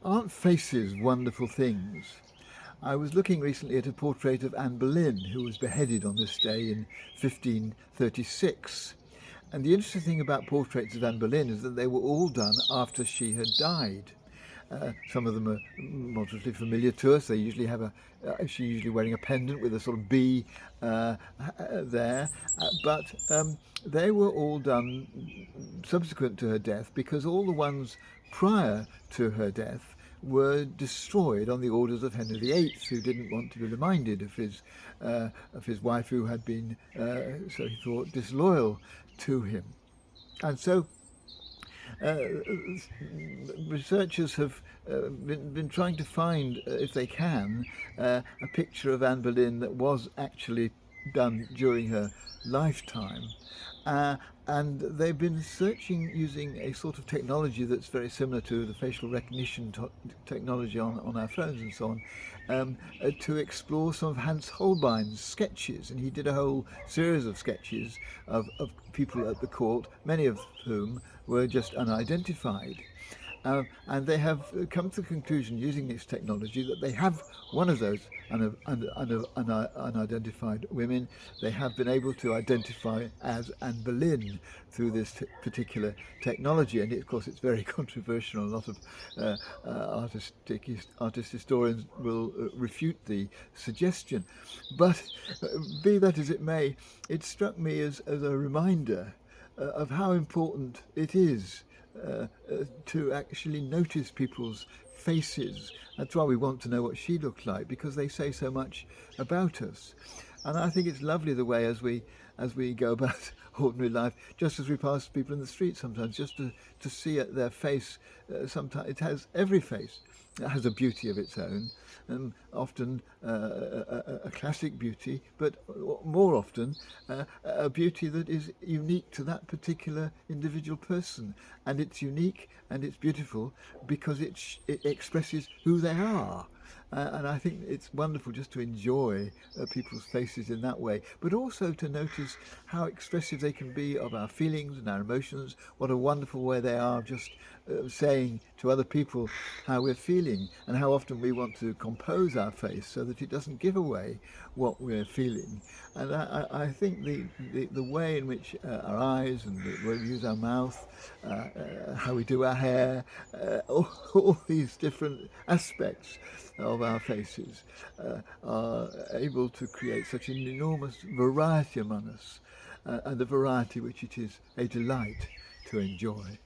Aren't faces wonderful things? I was looking recently at a portrait of Anne Boleyn, who was beheaded on this day in 1536. And the interesting thing about portraits of Anne Boleyn is that they were all done after she had died. Some of them are moderately familiar to us. They usually have she's usually wearing a pendant with a sort of bee there, but they were all done subsequent to her death because all the ones prior to her death were destroyed on the orders of Henry VIII, who didn't want to be reminded of his wife, who had been, so he thought, disloyal to him. And so uh, researchers have been trying to find, if they can, a picture of Anne Boleyn that was actually done during her lifetime. Uh, and they've been searching using a sort of technology that's very similar to the facial recognition technology on our phones and so on, to explore some of Hans Holbein's sketches. And he did a whole series of sketches of people at the court, many of whom were just unidentified. And they have come to the conclusion, using this technology, that they have one of those unidentified women. They have been able to identify as Anne Boleyn through this particular technology. And of course, it's very controversial. A lot of artist historians will refute the suggestion. But be that as it may, it struck me as a reminder of how important it is to actually notice people's faces. That's why we want to know what she looked like, because they say so much about us. And I think it's lovely the way as we go about ordinary life, just as we pass people in the street sometimes, just to see their face. Sometimes it has every face. It has a beauty of its own, and often a classic beauty, but more often a beauty that is unique to that particular individual person. And it's unique and it's beautiful because it expresses who they are. And I think it's wonderful just to enjoy people's faces in that way, but also to notice how expressive they can be of our feelings and our emotions. What a wonderful way they are of just saying to other people how we're feeling, and how often we want to compose our face so that it doesn't give away what we're feeling. And I think the way in which our eyes and the way we use our mouth, how we do our hair, all these different aspects of our faces are able to create such an enormous variety among us, and a variety which it is a delight to enjoy.